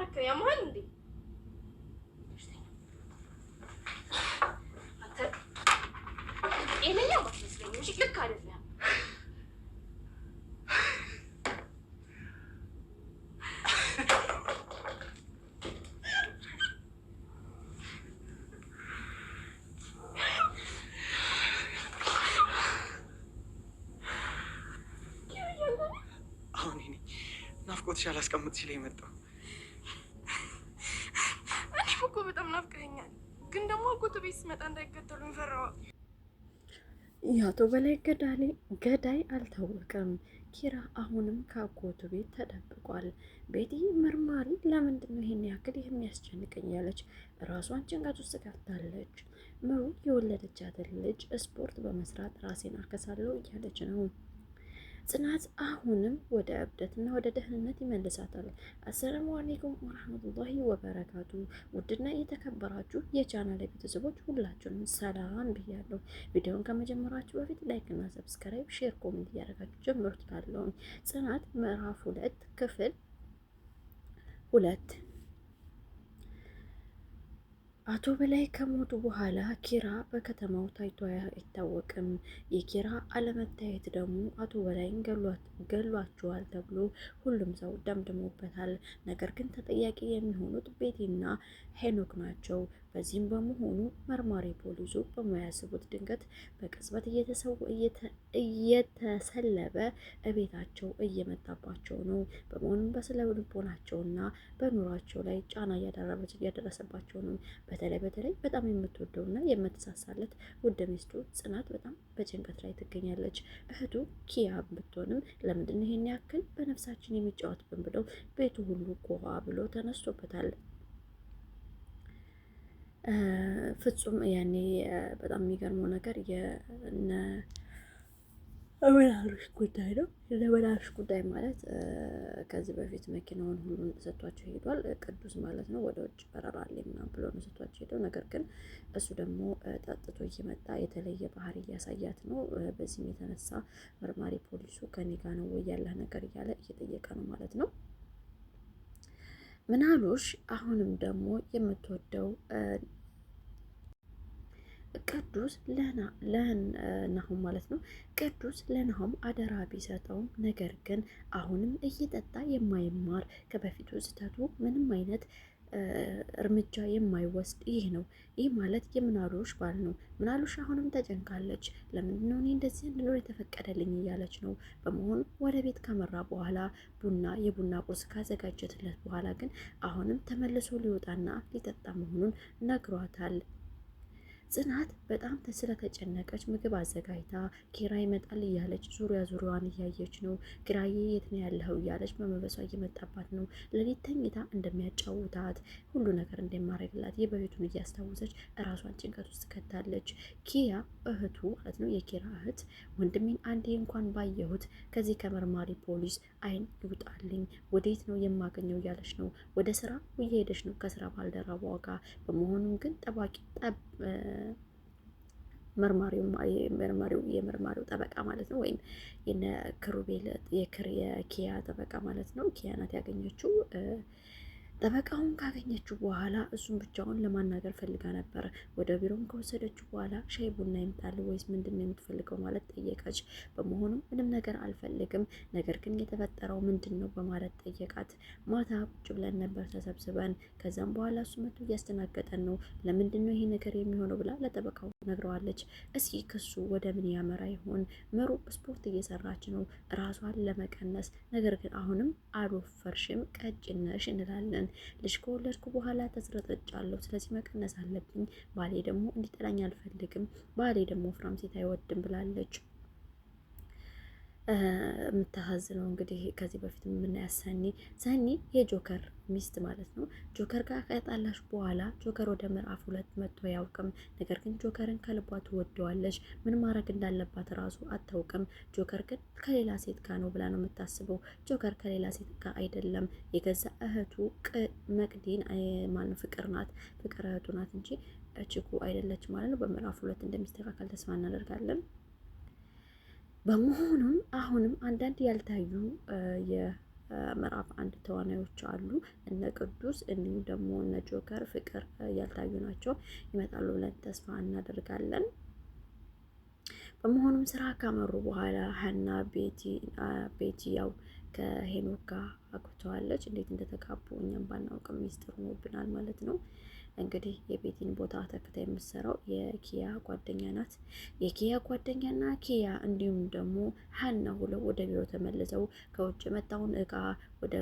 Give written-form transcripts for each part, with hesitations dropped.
ምናክ ያማን እንዴ? አንተ ጤነኛ ባትመስለኝ እንጂ ልክ አይደለም። ናፍቆትሽ አላስቀምጥ ሲለኝ መጣሁ። እኔም እኮ በጣም ናፍቀኸኛል፣ ግን ደግሞ አጎቱ ቤት ስመጣ እንዳይከተሉኝ ፈራሁ። የአቶ በላይ ገዳይ አልታወቀም። ኪራ አሁንም ከአጎቱ ቤት ተደብቋል። ቤቲ መርማሪ ለምንድን ነው ይሄን ያክል የሚያስጨንቀኝ ያለች ራሷን ጭንቀት ውስጥ ገብታለች። ምሩ የወለደቻትን ልጅ ስፖርት በመስራት ራሴን አከሳለሁ እያለች ነው። ጽናት አሁንም ወደ እብደትና ወደ ደህንነት ይመልሳታል። አሰላሙ አለይኩም ወራህመቱላሂ ወበረካቱ። ውድና የተከበራችሁ የቻናል ቤተሰቦች ሁላችሁንም ሰላም ብያለሁ። ቪዲዮውን ከመጀመራችሁ በፊት ላይክ እና ሰብስክራይብ፣ ሼር፣ ኮሜንት እያደረጋችሁ ጀምሩት። ካለው ጽናት ምዕራፍ 2 ክፍል 2 አቶ በላይ ከሞቱ በኋላ ኪራ በከተማው ታይቶ አይታወቅም። የኪራ አለመታየት ደግሞ አቶ በላይን ገሏቸዋል ተብሎ ሁሉም ሰው ደምድሞበታል። ነገር ግን ተጠያቂ የሚሆኑት ቤቲና ሄኖክ ናቸው። በዚህም በመሆኑ መርማሪ ፖሊሱ በማያስቡት ድንገት በቅጽበት እየተሰለበ እቤታቸው እየመጣባቸው ነው። በመሆኑም በስነ ልቦናቸውና በኑሯቸው ላይ ጫና እያደረሰባቸው ነው። በተለይ በጣም የምትወደውና የምትሳሳለት ውድ ሚስቱ ጽናት በጣም በጭንቀት ላይ ትገኛለች። እህቱ ኪያ ብትሆንም ለምንድን ይሄን ያክል በነፍሳችን የሚጫወትብን ብለው ቤቱ ሁሉ ጎዋ ብሎ ተነስቶበታል። ፍጹም ያኔ በጣም የሚገርመው ነገር የነ አበላሽ ጉዳይ ነው። የአበላሽ ጉዳይ ማለት ከዚህ በፊት መኪናውን ሁሉን ሰጥቷቸው ሄዷል። ቅዱስ ማለት ነው። ወደ ውጭ በረራ አለኝ ምናምን ብሎ ነው ሰጥቷቸው ሄደው። ነገር ግን እሱ ደግሞ ጠጥቶ እየመጣ የተለየ ባህሪ እያሳያት ነው። በዚህም የተነሳ መርማሪ ፖሊሱ ከኔ ጋ ነው ወይ ያለህ ነገር እያለ እየጠየቀ ነው ማለት ነው። ምናሉሽ አሁንም ደግሞ የምትወደው ቅዱስ ለናሁም ማለት ነው። ቅዱስ ለናሁም አደራ ቢሰጠውም ነገር ግን አሁንም እየጠጣ የማይማር ከበፊቱ ስህተቱ ምንም አይነት እርምጃ የማይወስድ ይህ ነው። ይህ ማለት የምናሉሽ ባል ነው። ምናሉሽ አሁንም ተጨንቃለች። ለምንድን ነው እኔ እንደዚህ እንድኖር የተፈቀደልኝ እያለች ነው። በመሆኑ ወደ ቤት ካመራ በኋላ የቡና ቁርስ ካዘጋጀትለት በኋላ ግን አሁንም ተመልሶ ሊወጣና ሊጠጣ መሆኑን ነግሯታል። ጽናት በጣም ስለተጨነቀች ምግብ አዘጋጅታ ኪራ ይመጣል እያለች ዙሪያዋን እያየች ነው። ኪራዬ የት ነው ያለኸው እያለች በመበሷ እየመጣባት ነው። ሌሊት ተኝታ እንደሚያጫውታት ሁሉ ነገር እንደማረግላት የበፊቱን እያስታወሰች እራሷን ጭንቀት ውስጥ ከታለች። ኪያ እህቱ ማለት ነው የኪራ እህት ወንድሜን አንዴ እንኳን ባየሁት ከዚህ ከመርማሪ ፖሊስ አይን ይውጣልኝ፣ ወዴት ነው የማገኘው እያለች ነው። ወደ ስራ እየሄደች ነው ከስራ ባልደረባዋ ጋር። በመሆኑም ግን የመርማሪው ጠበቃ ማለት ነው፣ ወይም የነ ክሩቤል የኪያ ጠበቃ ማለት ነው። ኪያ ናት ያገኘችው። ጠበቃውን ካገኘችው በኋላ እሱን ብቻውን ለማናገር ፈልጋ ነበር። ወደ ቢሮም ከወሰደችው በኋላ ሻይ ቡና ይምጣል ወይስ ምንድን ነው የምትፈልገው ማለት ጠየቀች። በመሆኑም ምንም ነገር አልፈልግም፣ ነገር ግን የተፈጠረው ምንድን ነው በማለት ጠየቃት። ማታ ቁጭ ብለን ነበር ተሰብስበን፣ ከዛም በኋላ እሱ መጥቶ እያስተናገጠን ነው። ለምንድን ነው ይሄ ነገር የሚሆነው ብላ ለጠበቃው ነግረዋለች። እስኪ ክሱ ወደ ምን ያመራ ይሆን? ምሩ ስፖርት እየሰራች ነው ራሷን ለመቀነስ፣ ነገር ግን አሁንም አልወፈርሽም ቀጭን ነሽ እንላለን። ልጅ ከወለድኩ በኋላ ተስረጠጫለሁ፣ ስለዚህ መቀነስ አለብኝ። ባሌ ደግሞ እንዲጠላኝ አልፈልግም። ባሌ ደግሞ ወፍራም ሴት አይወድም ብላለች። የምታሳዝነው እንግዲህ ከዚህ በፊት የምናያት ሰኒ የጆከር ሚስት ማለት ነው። ጆከር ጋር ከጣላሽ በኋላ ጆከር ወደ ምዕራፍ 2 መጥቶ አያውቅም። ነገር ግን ጆከርን ከልቧ ትወደዋለች። ምን ማድረግ እንዳለባት ራሱ አታውቅም። ጆከር ግን ከሌላ ሴት ጋር ነው ብላ ነው የምታስበው። ጆከር ከሌላ ሴት ጋር አይደለም። የገዛ እህቱ መቅዲን ማን ፍቅር ናት፣ ፍቅር እህቱ ናት እንጂ ችኩ አይደለች ማለት ነው። በምዕራፍ 2 እንደሚስተካከል ተስፋ እናደርጋለን። በመሆኑም አሁንም አንዳንድ ያልታዩ ምዕራፍ 1 ተዋናዮች አሉ። እነ ቅዱስ እንዲሁም ደግሞ እነ ጆከር ፍቅር ያልታዩ ናቸው። ይመጣሉ ብለን ተስፋ እናደርጋለን። በመሆኑም ስራ ካመሩ በኋላ ሀና ቤቲ ያው ከሄኖክ ጋር አግብተዋለች። እንዴት እንደተጋቡ እኛም ባናውቅም ሚስጥር ሆኖብናል ማለት ነው። እንግዲህ የቤቲን ቦታ ተክታ የምትሰራው የኪያ ጓደኛ ናት። የኪያ ጓደኛና ኪያ እንዲሁም ደግሞ ሀና ሁለው ወደ ቢሮ ተመልሰው ከውጭ የመጣውን እቃ ወደ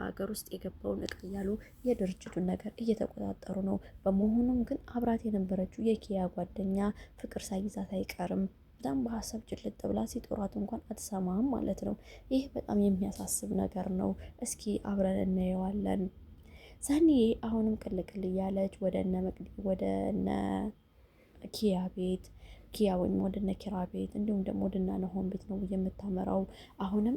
ሀገር ውስጥ የገባውን እቃ እያሉ የድርጅቱን ነገር እየተቆጣጠሩ ነው። በመሆኑም ግን አብራት የነበረችው የኪያ ጓደኛ ፍቅር ሳይዛት አይቀርም። በጣም በሀሳብ ጭልጥ ብላ ሲጦራት እንኳን አትሰማም ማለት ነው። ይህ በጣም የሚያሳስብ ነገር ነው። እስኪ አብረን እናየዋለን። ሰኒዬ አሁንም ቅልቅል እያለች ወደ እነ ኪያ ቤት ወይም ወደ እነ ኪራ ቤት እንዲሁም ደግሞ ወደ እነ ናሆም ቤት ነው የምታመራው። አሁንም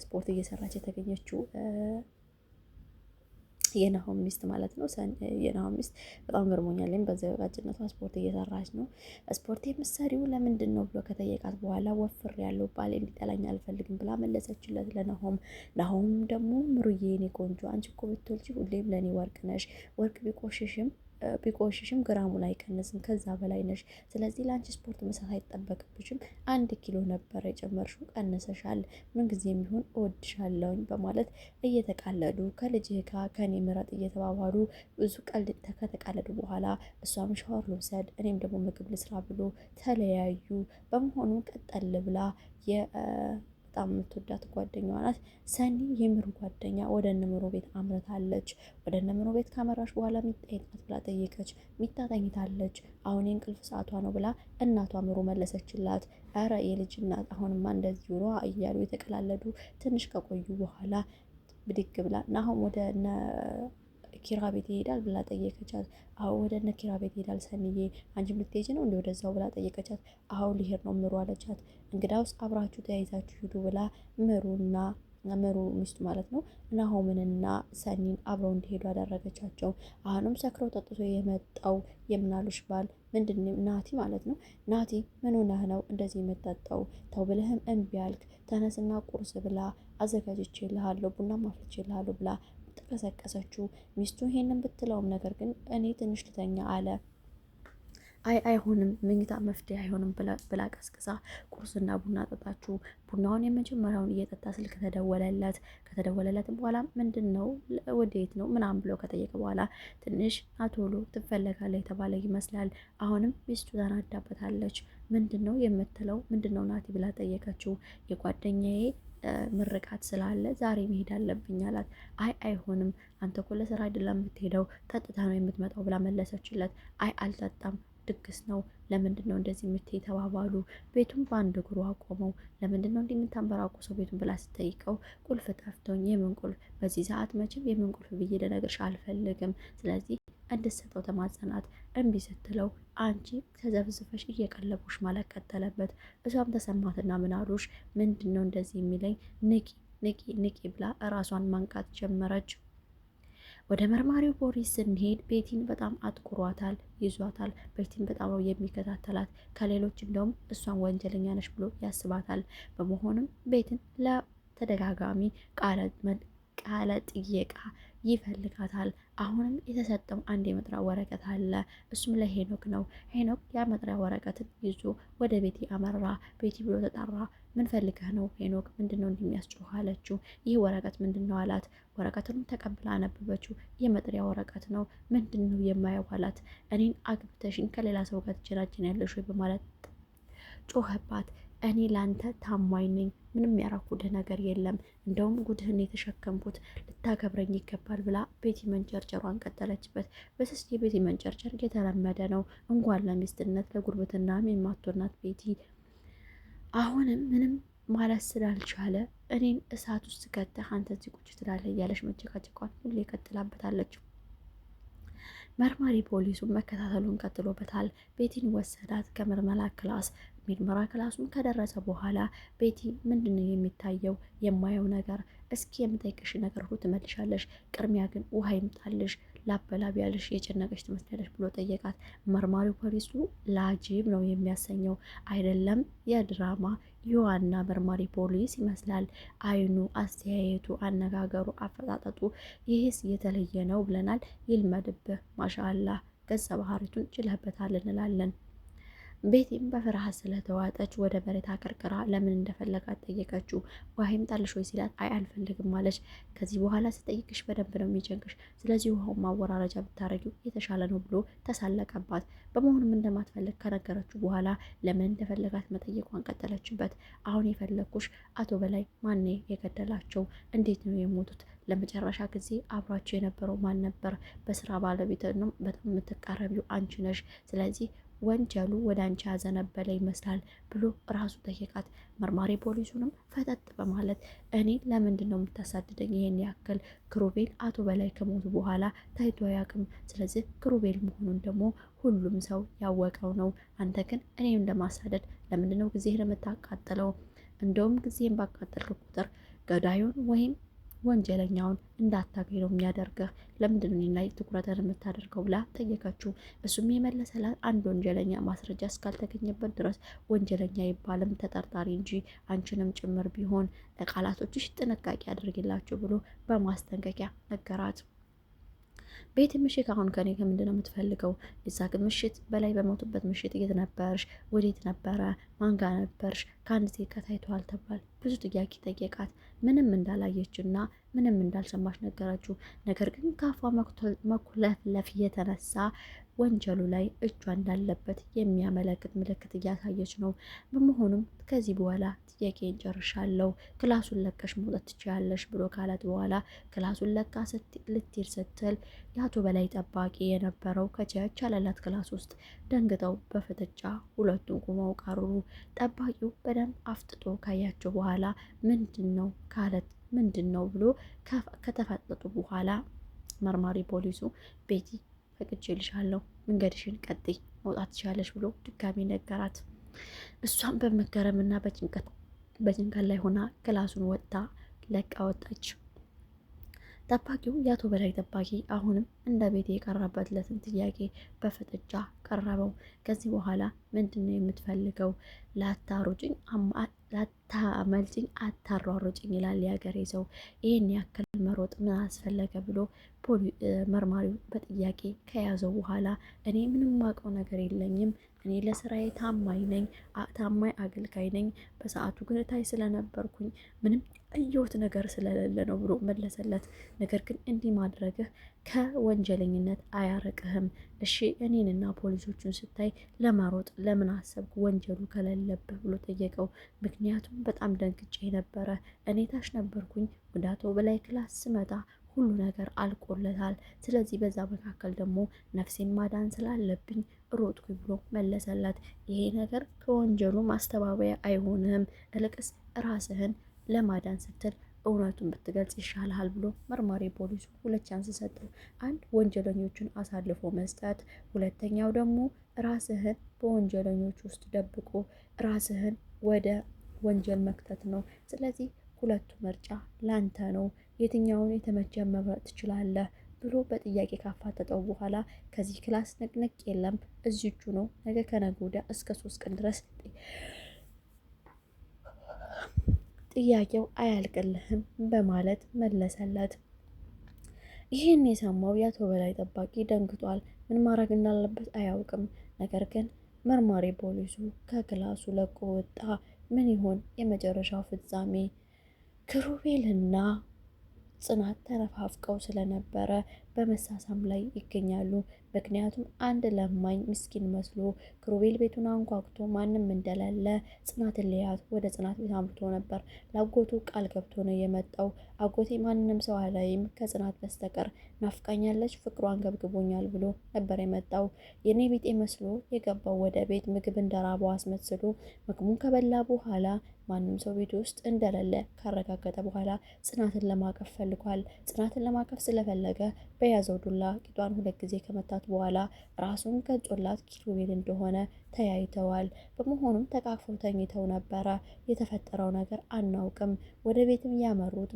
ስፖርት እየሰራች የተገኘችው የናሆም ሚስት ማለት ነው። የናሆም ሚስት በጣም ገርሞኛል። በዘጋጅነቷ ስፖርት እየሰራች ነው። ስፖርት የምትሰሪው ለምንድን ነው ብሎ ከጠየቃት በኋላ ወፍር ያለው ባሌ እንዲጠላኝ አልፈልግም ብላ መለሰችለት ለናሆም። ናሆም ደግሞ ምሩዬ የኔ ቆንጆ አንቺ እኮ ብትወልጂ ሁሌም ለእኔ ወርቅ ነሽ። ወርቅ ቢቆሽሽም ግራሙ ላይ ቀንስም ከዛ በላይ ነሽ። ስለዚህ ለአንቺ ስፖርት መስራት አይጠበቅብሽም። 1 ኪሎ ነበረ የጨመርሽው ቀንሰሻል። ምንጊዜ የሚሆን እወድሻለሁኝ በማለት እየተቃለዱ ከልጅህ ጋር ከኔ ምረጥ እየተባባሉ ብዙ ቀልድ ከተቃለዱ በኋላ እሷም ሻወር ልውሰድ እኔም ደግሞ ምግብ ልስራ ብሎ ተለያዩ። በመሆኑ ቀጠል ብላ በጣም የምትወዳት ጓደኛዋ ናት ሰኒ የምሩ ጓደኛ ወደ እነምሮ ቤት አምርታለች። ወደ እነምሮ ቤት ካመራሽ በኋላ ሚጣ የት ናት ብላ ጠየቀች። ሚጣ ተኝታለች፣ አሁን የእንቅልፍ ሰዓቷ ነው ብላ እናቷ ምሩ መለሰችላት። ኧረ የልጅ እናት አሁንማ እንደዚህ ሆኖ እያሉ የተቀላለዱ ትንሽ ከቆዩ በኋላ ብድግ ብላ ናሆም ወደ እነ ኪራ ቤት ይሄዳል ብላ ጠየቀቻት። አዎ ወደ እነ ኪራ ቤት ይሄዳል ሰኒዬ፣ አንቺም ልትሄጂ ነው እንደ ወደዛው ብላ ጠየቀቻት። አዎ ሊሄድ ነው ምሩ አለቻት። እንግዳውስ አብራችሁ ተያይዛችሁ ሂዱ ብላ ምሩ ሚስቱ ማለት ነው ናሆምንና ሰኒን አብረው እንዲሄዱ አደረገቻቸው። አሁንም ሰክረው ጠጥቶ የመጣው የምናሉሽ ባል ምንድነው ናቲ ማለት ነው። ናቲ ምን ሆነህ ነው እንደዚህ የምጠጣው? ተው ብለህም እምቢ አልክ። ተነስና ቁርስ ብላ አዘጋጅቼልሃለሁ፣ ቡና ማፍልቼልሃለሁ ብላ ተቀሰቀሰችው። ሚስቱ ይሄንን ብትለውም ነገር ግን እኔ ትንሽ ልተኛ አለ። አይሆንም መኝታ መፍትሄ አይሆንም ብላ ቀስቅሳ ቁርስና ቡና ጠጣችሁ። ቡናውን የመጀመሪያውን እየጠጣ ስልክ ተደወለለት። ከተደወለለትም በኋላ ምንድን ነው ወዴት ነው ምናምን ብሎ ከጠየቀ በኋላ ትንሽ አቶሎ ትፈለጋለህ የተባለ ይመስላል። አሁንም ሚስቱ ተናዳበታለች። ምንድን ነው የምትለው ምንድን ነው ናቲ ብላ ጠየቀችው። የጓደኛዬ ምርቃት ስላለ ዛሬ መሄድ አለብኝ አላት። አይሆንም አንተ እኮ ለስራ አይደለም የምትሄደው ጠጥታ ነው የምትመጣው ብላ መለሰችለት። አልጠጣም ድግስ ነው። ለምንድን ነው እንደዚህ የምትሄድ ተባባሉ። ቤቱን በአንድ እግሩ አቆመው። ለምንድን ነው እንዲህ የምታንበራቁሰው ቤቱን ብላ ስትጠይቀው ቁልፍ ጠፍቶኝ። የምን ቁልፍ? በዚህ ሰዓት መቼም የምን ቁልፍ ብዬ ልነግርሽ አልፈልግም። ስለዚህ እንድትሰጠው ተማጸናት። እምቢ ስትለው አንቺ ተዘብዝፈሽ እየቀለቡሽ ማለት ቀጠለበት። እሷም ተሰማትና ምን አሉሽ? ምንድን ነው እንደዚህ የሚለኝ? ንቂ ብላ እራሷን ማንቃት ጀመረች። ወደ መርማሪው ፖሊስ ስንሄድ ቤቲን በጣም አጥቁሯታል፣ ይዟታል። ቤቲን በጣም ነው የሚከታተላት። ከሌሎች እንደውም እሷን ወንጀለኛ ነች ብሎ ያስባታል። በመሆኑም ቤትን ለተደጋጋሚ ቃለ ጥየቃ ይፈልጋታል። አሁንም የተሰጠው አንድ የመጥሪያ ወረቀት አለ። እሱም ለሄኖክ ነው። ሄኖክ የመጥሪያ ወረቀትን ይዞ ወደ ቤቲ አመራ። ቤቲ ብሎ ተጠራ። ምን ፈልገህ ነው ሄኖክ? ምንድነው እንደሚያስጮህ አለችው። ይህ ወረቀት ምንድነው አላት። ወረቀቱንም ተቀብላ አነበበችው። የመጥሪያ ወረቀት ነው። ምንድነው የማየው አላት። እኔን አግብተሽኝ ከሌላ ሰው ጋር ትጀናጀኛለሽ ወይ በማለት ጮኸባት። እኔ ላንተ ታማኝ ነኝ፣ ምንም ያራኩልህ ነገር የለም፣ እንደውም ጉድህን የተሸከምኩት ልታከብረኝ ይገባል ብላ ቤቲ መንጨርጨሯን ቀጠለችበት። በስስ የቤቲ መንጨርጨር የተለመደ ነው። እንኳን ለሚስትነት ለጉርብትና የማትሆናት ቤቲ አሁንም ምንም ማለት ስላልቻለ እኔን እሳት ውስጥ ከተህ አንተ እዚህ ቁጭ ትላለህ እያለች መጨቃጨቋን ሁሌ ቀጥላበታለች። መርማሪ ፖሊሱን መከታተሉን ቀጥሎበታል። ቤቲን ወሰዳት ከምርመራ ክላስ። ምርመራ ክላሱን ከደረሰ በኋላ ቤቲ ምንድነው የሚታየው የማየው ነገር? እስኪ የምጠይቅሽ ነገር ሁሉ ትመልሻለሽ፣ ቅድሚያ ግን ውሃ ይምጣልሽ፣ ላበላብ ያለሽ የጨነቀሽ ትመስላለሽ ብሎ ጠየቃት። መርማሪው ፖሊሱ ላጂብ ነው የሚያሰኘው። አይደለም የድራማ የዋና መርማሪ ፖሊስ ይመስላል። አይኑ፣ አስተያየቱ፣ አነጋገሩ፣ አፈጣጠጡ ይህስ የተለየ ነው ብለናል። ይልመድብህ። ማሻአላህ ገጸ ባህሪቱን ችለህበታል እንላለን። ቤቲም በፍርሃት ስለተዋጠች ወደ መሬት አቀርቅራ ለምን እንደፈለጋት ጠየቀችው። ውሃም ጣልሽ ወይ ሲላት አይ አልፈልግም አለች። ከዚህ በኋላ ስጠይቅሽ በደንብ ነው የሚጨንቅሽ፣ ስለዚህ ውሃውን ማወራረጃ ብታረጊው የተሻለ ነው ብሎ ተሳለቀባት። በመሆኑም እንደማትፈልግ ከነገረችው በኋላ ለምን እንደፈለጋት መጠየቋን ቀጠለችበት። አሁን የፈለግኩሽ አቶ በላይ ማን የገደላቸው? እንዴት ነው የሞቱት? ለመጨረሻ ጊዜ አብሯቸው የነበረው ማን ነበር? በስራ ባለቤት ነው በጣም የምትቃረቢው አንቺ ነሽ። ስለዚህ ወንጀሉ ወደ አንቺ ያዘነበለ ይመስላል ብሎ ራሱ ጠየቃት። መርማሪ ፖሊሱንም ፈጠጥ በማለት እኔ ለምንድን ነው የምታሳድደኝ ይሄን ያክል? ክሩቤል አቶ በላይ ከሞቱ በኋላ ታይቶ አያውቅም። ስለዚህ ክሩቤል መሆኑን ደግሞ ሁሉም ሰው ያወቀው ነው። አንተ ግን እኔም ለማሳደድ ለምንድን ነው ጊዜህን የምታቃጥለው? እንደውም ጊዜህን ባቃጠልክ ቁጥር ገዳዩን ወይም ወንጀለኛውን እንዳታገኝ ነው የሚያደርገህ። ለምንድን ነው ላይ ትኩረትን የምታደርገው ብላ ጠየቀችው። እሱም የመለሰላት አንድ ወንጀለኛ ማስረጃ እስካልተገኘበት ድረስ ወንጀለኛ ይባልም ተጠርጣሪ እንጂ አንቺንም ጭምር ቢሆን ለቃላቶችሽ ጥንቃቄ አድርጊላቸው ብሎ በማስጠንቀቂያ ነገራት። ቤት ምሽት አሁን ከኔ ከምንድን ነው የምትፈልገው? የዛ ግን ምሽት በላይ በሞቱበት ምሽት የት ነበርሽ? ወዴት ነበረ? ማንጋ ነበርሽ? ከአንድ ሴት ጋር ታይተዋል ተባል ብዙ ጥያቄ ጠየቃት። ምንም እንዳላየችና ምንም እንዳልሰማች ነገረችው። ነገር ግን ከአፏ መኩለፍለፍ የተነሳ ወንጀሉ ላይ እጇ እንዳለበት የሚያመለክት ምልክት እያሳየች ነው። በመሆኑም ከዚህ በኋላ ጥያቄን ጨርሻለሁ፣ ክላሱን ለቀሽ መውጣት ትችያለሽ ብሎ ካላት በኋላ ክላሱን ለቃ ልትሄድ ስትል የአቶ በላይ ጠባቂ የነበረው ከቻች አለላት ክላስ ውስጥ ደንግጠው በፍጥጫ ሁለቱም ቁመው ቀሩ። ጠባቂው በደንብ አፍጥጦ ካያቸው በኋላ ምንድን ነው ካለት ምንድን ነው ብሎ ከተፈጠጡ በኋላ መርማሪ ፖሊሱ ቤቲ ፈቅጄልሻለሁ፣ መንገድሽን ቀጥይ፣ መውጣት ትችያለሽ ብሎ ድጋሚ ነገራት። እሷም በመገረምና በጭንቀት ላይ ሆና ክላሱን ወጥታ ለቃ ወጣች። ጠባቂው የአቶ በላይ ጠባቂ አሁንም እንደ ቤት የቀረበለትን ጥያቄ በፍጥጫ ቀረበው። ከዚህ በኋላ ምንድን ነው የምትፈልገው? ላታሩጭኝ ላታመልጭኝ አታሯሩጭኝ ይላል የሀገሬ ሰው። ይህን ያክል መሮጥ ምን አስፈለገ ብሎ መርማሪው በጥያቄ ከያዘው በኋላ እኔ ምንም ማውቀው ነገር የለኝም፣ እኔ ለስራዬ ታማኝ ነኝ፣ ታማኝ አገልጋይ ነኝ። በሰዓቱ ግን እታይ ስለነበርኩኝ ምንም እየወት ነገር ስለሌለ ነው ብሎ መለሰለት። ነገር ግን እንዲህ ማድረግህ ከወንጀለኝነት አያረቅህም። እሺ እኔንና ፖሊሶቹን ስታይ ለማሮጥ ለምን አሰብክ ወንጀሉ ከሌለብህ ብሎ ጠየቀው። ምክንያቱም በጣም ደንግጬ ነበረ። እኔ ታች ነበርኩኝ። ወደ አቶ በላይ ክላስ ስመጣ ሁሉ ነገር አልቆለታል። ስለዚህ በዛ መካከል ደግሞ ነፍሴን ማዳን ስላለብኝ ሮጥኩኝ ብሎ መለሰላት። ይሄ ነገር ከወንጀሉ ማስተባበያ አይሆንም፣ እልቅስ ራስህን ለማዳን ስትል እውነቱን ብትገልጽ ይሻልሃል ብሎ መርማሪ ፖሊሱ ሁለት ቻንስ ሰጠው። አንድ ወንጀለኞቹን አሳልፎ መስጠት፣ ሁለተኛው ደግሞ ራስህን በወንጀለኞች ውስጥ ደብቆ ራስህን ወደ ወንጀል መክተት ነው። ስለዚህ ሁለቱ ምርጫ ላንተ ነው፣ የትኛውን የተመቸ መምረጥ ትችላለህ ብሎ በጥያቄ ካፋጠጠው በኋላ ከዚህ ክላስ ንቅንቅ የለም፣ እዚቹ ነው፣ ነገ ከነገ ወዲያ እስከ 3 ቀን ድረስ ጥያቄው አያልቅልህም በማለት መለሰለት። ይህን የሰማው የአቶ በላይ ጠባቂ ደንግጧል። ምን ማድረግ እንዳለበት አያውቅም። ነገር ግን መርማሪ ፖሊሱ ከክላሱ ለቆ ወጣ። ምን ይሆን የመጨረሻው ፍጻሜ? ክሩቤልና ጽናት ተነፋፍቀው ስለነበረ በመሳሳም ላይ ይገኛሉ። ምክንያቱም አንድ ለማኝ ምስኪን መስሎ ክሩቤል ቤቱን አንኳኩቶ ማንም እንደሌለ ጽናትን ሊያት ወደ ጽናት ቤት አምርቶ ነበር። ለአጎቱ ቃል ገብቶ ነው የመጣው። አጎቴ ማንንም ሰው አላይም ከጽናት በስተቀር፣ ናፍቃኛለች፣ ፍቅሯን ገብግቦኛል ብሎ ነበር የመጣው። የኔ ቢጤ መስሎ የገባው ወደ ቤት ምግብ እንደራበው አስመስሎ ምግቡን ከበላ በኋላ ማንም ሰው ቤት ውስጥ እንደሌለ ካረጋገጠ በኋላ ጽናትን ለማቀፍ ፈልጓል። ጽናትን ለማቀፍ ስለፈለገ በያዘው ዱላ ቂጧን 2 ጊዜ ከመታት በኋላ ራሱን ገልጾላት ኪሩቤል እንደሆነ ተያይተዋል። በመሆኑም ተቃቅፈው ተኝተው ነበረ። የተፈጠረው ነገር አናውቅም። ወደ ቤትም ያመሩት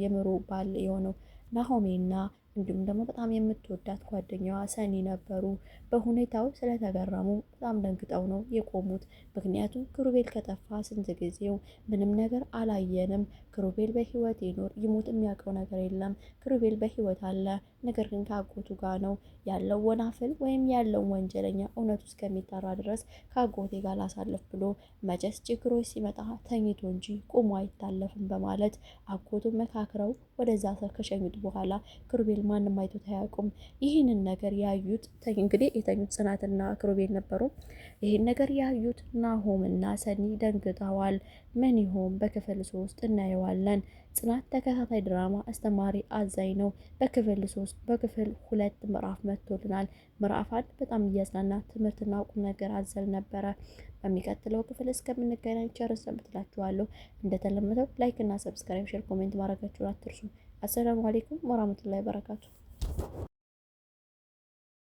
የምሩ ባል የሆነው ናሆሜና እንዲሁም ደግሞ በጣም የምትወዳት ጓደኛዋ ሰኒ ነበሩ። በሁኔታው ስለተገረሙ በጣም ደንግጠው ነው የቆሙት። ምክንያቱም ክሩቤል ከጠፋ ስንት ጊዜው፣ ምንም ነገር አላየንም። ክሩቤል በህይወት ይኖር ይሞት የሚያውቀው ነገር የለም። ክሩቤል በህይወት አለ፣ ነገር ግን ከአጎቱ ጋር ነው ያለው። ወናፍል ወይም ያለው ወንጀለኛ እውነቱ እስከሚጠራ ድረስ ከአጎቴ ጋር ላሳልፍ ብሎ መቼስ ችግሮች ሲመጣ ተኝቶ እንጂ ቆሞ አይታለፍም በማለት አጎቱ መካክረው ወደዛ ሰው ከሸኙት በኋላ ክሩቤል ማንም አይቶት አያውቁም። ይህንን ነገር ያዩት እንግዲህ የተኙት ጽናትና ክሩቤል ነበሩ። ይህን ነገር ያዩት ናሆምና ሰኒ ደንግጠዋል። ምን ይሆን በክፍል 3 እናየዋለን። ጽናት ተከታታይ ድራማ አስተማሪ አዛኝ ነው። በክፍል 2 ምዕራፍ መጥቶልናል። ምዕራፍ 1 በጣም እያዝናና ትምህርትና ቁም ነገር አዘል ነበረ። በሚቀጥለው ክፍል እስከምንገናኝ ቸር ሰንብታችኋለሁ። እንደተለመደው ላይክ እና ሰብስክራይብ፣ ሼር፣ ኮሜንት ማድረጋችሁን አትርሱ። አሰላሙ አለይኩም ወራህመቱላሂ ወበረካቱ።